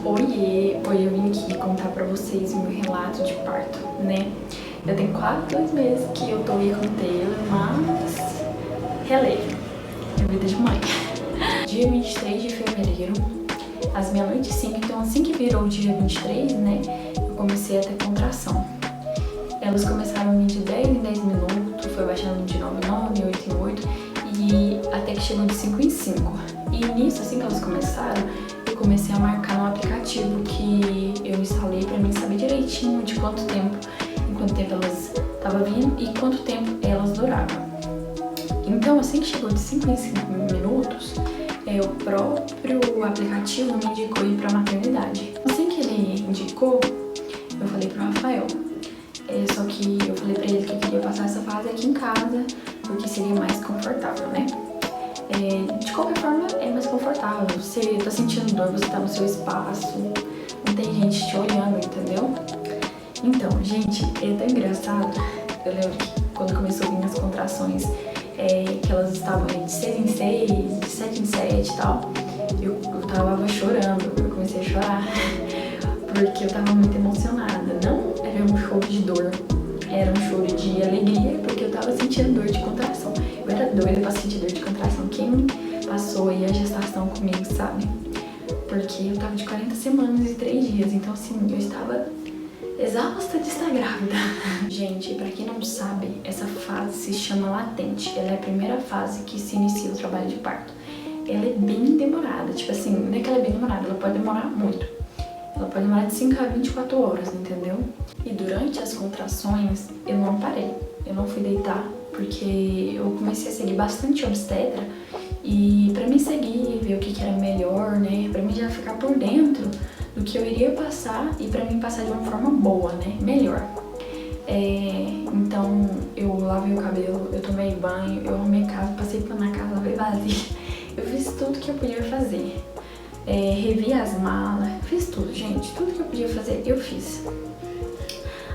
Oiê! Hoje eu vim aqui contar pra vocês o meu relato de parto, né? Eu tenho quase 2 meses que eu tô aí com o Taylor, mas relevo, minha vida de mãe. Dia 23 de fevereiro, às meia-noite e 5, então assim que virou o dia 23, né? Eu comecei a ter contração. Elas começaram a vir de 10 em 10 minutos, foi baixando de 9 em 9, 8 em 8, e até que chegou de 5 em 5. E nisso, assim que elas começaram, eu comecei a marcar no aplicativo que eu instalei pra mim saber direitinho de quanto tempo, em quanto tempo elas estavam vindo e quanto tempo elas duravam. Então, assim que chegou de 5 em 5 minutos, o próprio aplicativo me indicou ir pra maternidade. Assim que ele indicou, eu falei pro Rafael. Só que eu falei pra ele que eu queria passar essa fase aqui em casa, porque seria mais confortável, né? De qualquer forma, é mais confortável. Você tá sentindo dor, você tá no seu espaço, não tem gente te olhando, entendeu? Então, gente, é tão engraçado. Eu lembro que quando começou a vir as contrações, que elas estavam de 6 em 6, de 7 em 7 e tal, eu tava chorando, eu comecei a chorar, porque eu tava muito emocionada. Não era um choro de dor, era um choro de alegria, porque eu tava sentindo dor de contração. Eu era doida pra sentir dor de contração. Quem passou aí a gestação comigo sabe? Porque eu tava de 40 semanas e 3 dias, então assim, eu estava exausta de estar grávida. Gente, pra quem não sabe, essa fase se chama latente. Ela é a primeira fase que se inicia o trabalho de parto. Ela é bem demorada, tipo assim, não é que ela é bem demorada, ela pode demorar muito. Ela pode demorar de 5 a 24 horas, entendeu? E durante as contrações, eu não parei. Eu não fui deitar, porque eu comecei a seguir bastante obstetra. E pra mim seguir, ver o que era melhor, né? Pra mim já ficar por dentro do que eu iria passar e pra mim passar de uma forma boa, né? Melhor. Então, eu lavei o cabelo, eu tomei banho, eu arrumei a casa, passei pano na casa, lavei vasilha. Eu fiz tudo que eu podia fazer. Revi as malas, fiz tudo, gente. Tudo que eu podia fazer, eu fiz.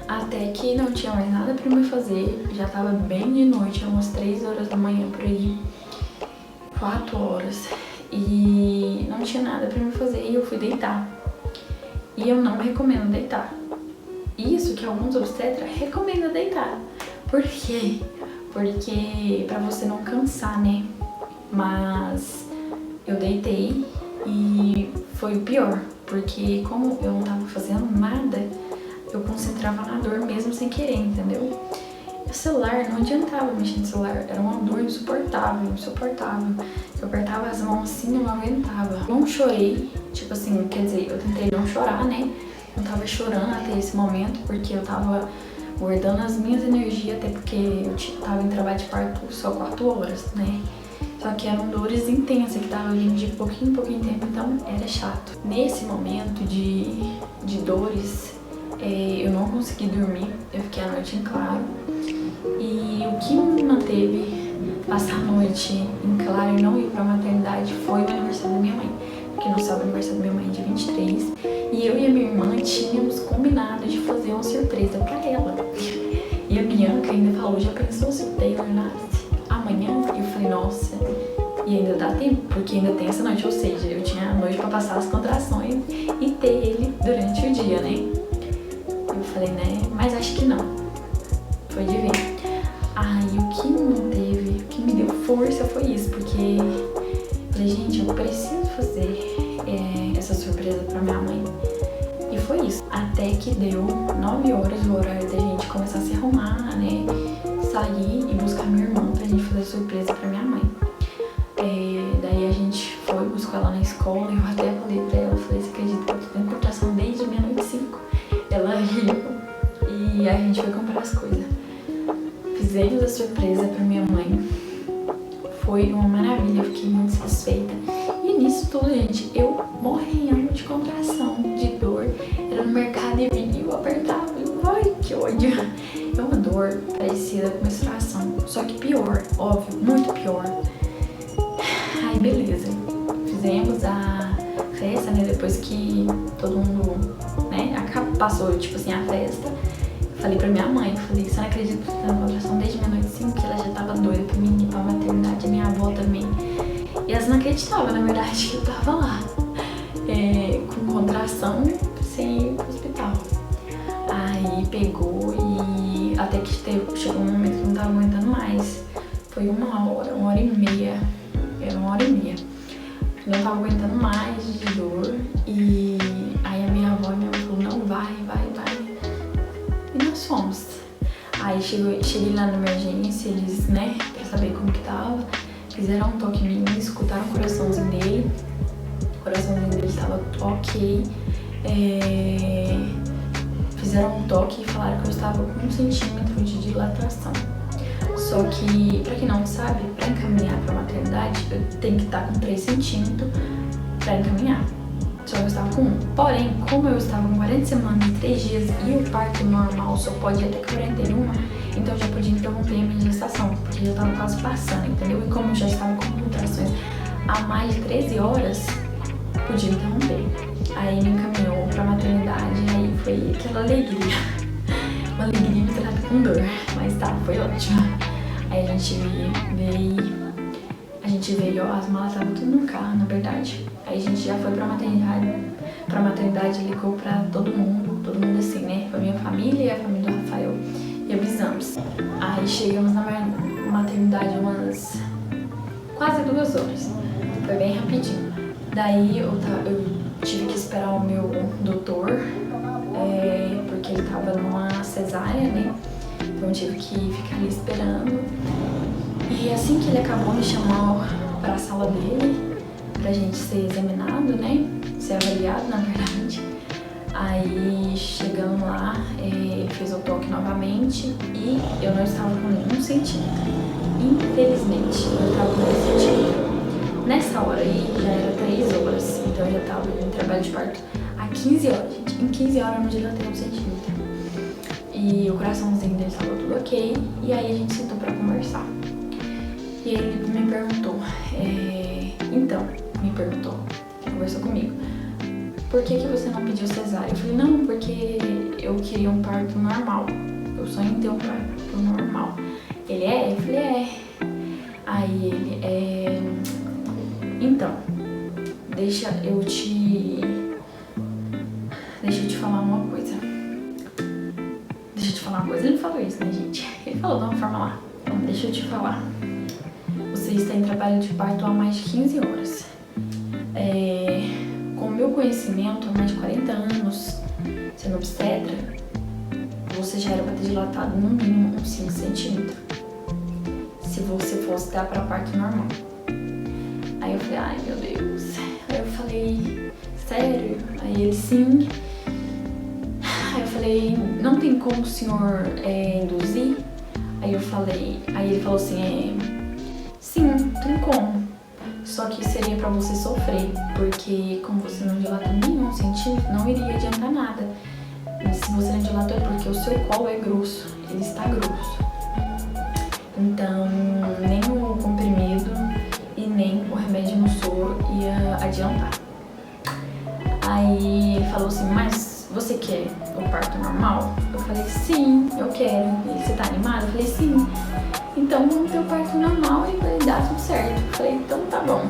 Até que não tinha mais nada pra me fazer. Já tava bem de noite, umas 3 horas da manhã por aí. 4 horas. E não tinha nada pra me fazer e eu fui deitar. E eu não recomendo deitar. Isso que alguns obstetras recomendam deitar. Por quê? Porque pra você não cansar, né? Mas eu deitei e foi o pior, porque como eu não tava fazendo nada, eu concentrava na dor mesmo sem querer, entendeu? O celular, não adiantava mexer no celular, era uma dor insuportável. Eu apertava as mãos assim, eu não aguentava. Não chorei, tipo assim, quer dizer, eu tentei não chorar, né? Eu tava chorando até esse momento, porque eu tava guardando as minhas energias, até porque eu tava em trabalho de parto só 4 horas, né? Só que eram dores intensas que tava vindo de pouquinho em pouquinho tempo, então era chato. Nesse momento de dores, eu não consegui dormir, eu fiquei a noite em claro. E o que me manteve passar a noite em claro e não ir pra maternidade foi o aniversário da minha mãe. Porque não sabe, o aniversário da minha mãe é dia 23. E eu e a minha irmã tínhamos combinado de fazer uma surpresa pra ela. E a Bianca ainda falou, já pensou se o Taylor nasce amanhã? E eu falei, nossa, e ainda dá tempo, porque ainda tem essa noite, ou seja, eu tinha a noite pra passar as contrações e ter ele durante o dia, né? Eu falei, né, mas acho que não. Foi divino. E o que me manteve, o que me deu força foi isso, porque eu falei, gente, eu preciso fazer essa surpresa pra minha mãe. E foi isso. Até que deu 9 horas, o horário da gente começar a se arrumar, né? Sair e buscar minha irmã pra gente fazer surpresa pra minha mãe. Daí a gente foi, buscar ela na escola, eu até falei pra ela, falei, você acredita que eu tô tendo contração desde meia-noite e 5? Ela riu e a gente foi comprar as coisas. Fizemos a surpresa pra minha mãe. Foi uma maravilha, eu fiquei muito satisfeita. E nisso tudo, gente, eu morrendo de contração, de dor. Era no mercado e vinha, eu apertava, ai, que ódio. É uma dor parecida com menstruação, só que pior, óbvio, muito pior. Aí, beleza. Fizemos a festa, né, depois que todo mundo, né, passou, tipo assim, a festa. Falei pra minha mãe, falei, você não acredita que eu tô tendo contração desde meia-noite e 5, que ela já tava doida pra mim ir pra maternidade, a minha avó também. E elas não acreditavam, na verdade, que eu tava lá, com contração. internação sem ir pro hospital. Aí pegou e até que chegou um momento que eu não tava aguentando mais. Foi uma hora e meia. Era 1h30. Não tava aguentando mais de dor. E aí a minha avó e minha mãe falou, não, vai. E nós fomos. Aí cheguei lá na emergência, eles, né, pra saber como que tava. Fizeram um toque em mim, escutaram o coraçãozinho dele. O coraçãozinho dele tava ok. Fizeram um toque e falaram que eu estava com 1 centímetro de dilatação. Só que, pra quem não sabe, pra encaminhar pra maternidade, eu tenho que estar com 3 centímetros pra encaminhar. Só que eu estava com 1. Porém, como eu estava com 40 semanas e 3 dias e o parto normal só pode ir até 41, então eu já podia interromper a minha gestação, porque eu estava quase passando, entendeu? E como eu já estava com contrações há mais de 13 horas, podia interromper. Aí me encaminhou pra maternidade, aí foi aquela alegria. Uma alegria misturada com dor, mas tá, foi ótimo. Aí a gente veio, ó, as malas estavam tudo no carro, na verdade. Aí a gente já foi pra maternidade, ligou pra todo mundo assim, né? Pra minha família, a família do Rafael, e avisamos. Aí chegamos na maternidade umas quase 2 horas, foi bem rapidinho. Daí eu tive que esperar o meu doutor, porque ele tava numa cesárea, né? Então eu tive que ficar ali esperando. E assim que ele acabou, me chamou pra sala dele, pra gente ser examinado, né? Ser avaliado, na verdade. Aí chegando lá, fez o toque novamente e eu não estava com nenhum centímetro. Infelizmente, eu estava com 2 centímetros. Nessa hora aí, já era 3 horas, então eu já estava em trabalho de parto há 15 horas, gente. Em 15 horas eu não dilatei 1 centímetro. E o coraçãozinho dele estava tudo ok, e aí a gente sentou pra conversar. E ele me perguntou, conversou comigo, por que você não pediu cesárea? Eu falei, não, porque eu queria um parto normal, eu sonho em ter um parto normal. Ele Eu falei, Aí ele, então, deixa eu te falar uma coisa. Ele não falou isso, né, gente? Ele falou de uma forma lá. Então, deixa eu te falar. Você está em trabalho de parto há mais de 15 horas. Com o meu conhecimento, há mais de 40 anos, sendo obstetra, você já era para ter dilatado no mínimo uns 5 centímetros. Se você fosse dar para parto normal. Aí eu falei, ai meu Deus. Aí eu falei, sério? Aí ele, sim. Aí eu falei, não tem como o senhor induzir? Aí ele falou assim, sim, tem como. Só que seria pra você sofrer, porque como você não dilatou nenhum centímetro, não iria adiantar nada. E se você não dilatou é porque o seu colo é grosso, ele está grosso. Então, nem o comprimido e nem o remédio no soro ia adiantar. Aí ele falou assim, mas você quer o parto normal? Eu falei, sim, eu quero. Ele, você tá animado? Eu falei, sim. Então vamos ter o parto normal e vai dar tudo certo. Eu falei, então tá bom.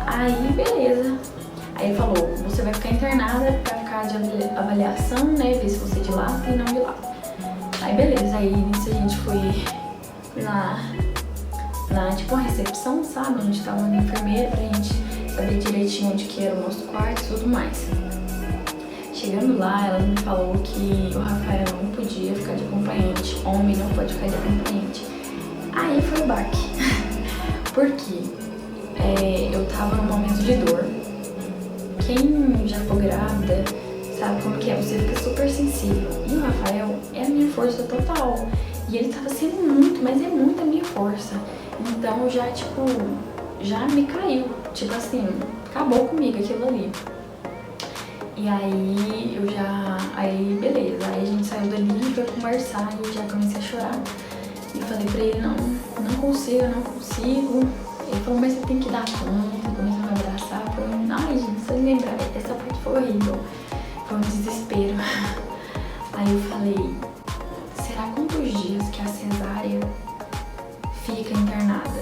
Aí, beleza. Aí ele falou, você vai ficar internada pra ficar de avaliação, né? Ver se você dilata e não dilata. Aí, beleza. Aí, nisso a gente foi na tipo, uma recepção, sabe? Onde tava uma enfermeira pra gente saber direitinho onde que era o nosso quarto e tudo mais. Chegando lá, ela me falou que o Rafael não podia ficar de acompanhante, homem não pode ficar de acompanhante. Aí foi o baque. Por quê? Eu tava num momento de dor. Quem já ficou grávida sabe como que é, você fica super sensível. E o Rafael é a minha força total. E ele tava sendo muito, mas é muito a minha força. Então já me caiu. Tipo assim, acabou comigo aquilo ali. E aí aí beleza, aí a gente saiu dali, foi conversar e eu já comecei a chorar. E falei pra ele, não consigo. Ele falou, mas você tem que dar conta, começou a me abraçar. Eu falei, ai gente, se eu lembrar, essa parte foi horrível, foi um desespero. Aí eu falei, será quantos dias que a cesárea fica internada?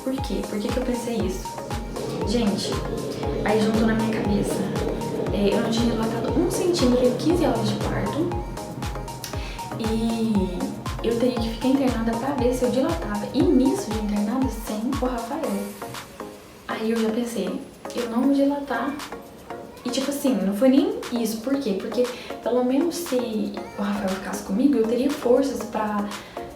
Por quê? Por que eu pensei isso? Gente, aí juntou na minha cabeça, eu não tinha dilatado 1 centímetro em 15 horas de parto. E eu teria que ficar internada pra ver se eu dilatava. E nisso de internada sem o Rafael. Aí eu já pensei, eu não vou dilatar. E tipo assim, não foi nem isso. Por quê? Porque pelo menos se o Rafael ficasse comigo, eu teria forças pra...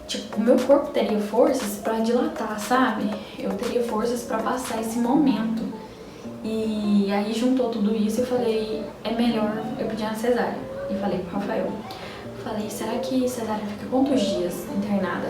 Tipo, o meu corpo teria forças pra dilatar, sabe? Eu teria forças pra passar esse momento. E aí juntou tudo isso e eu falei, é melhor eu pedir uma cesárea. E falei pro Rafael. Falei, será que cesárea fica quantos dias internada?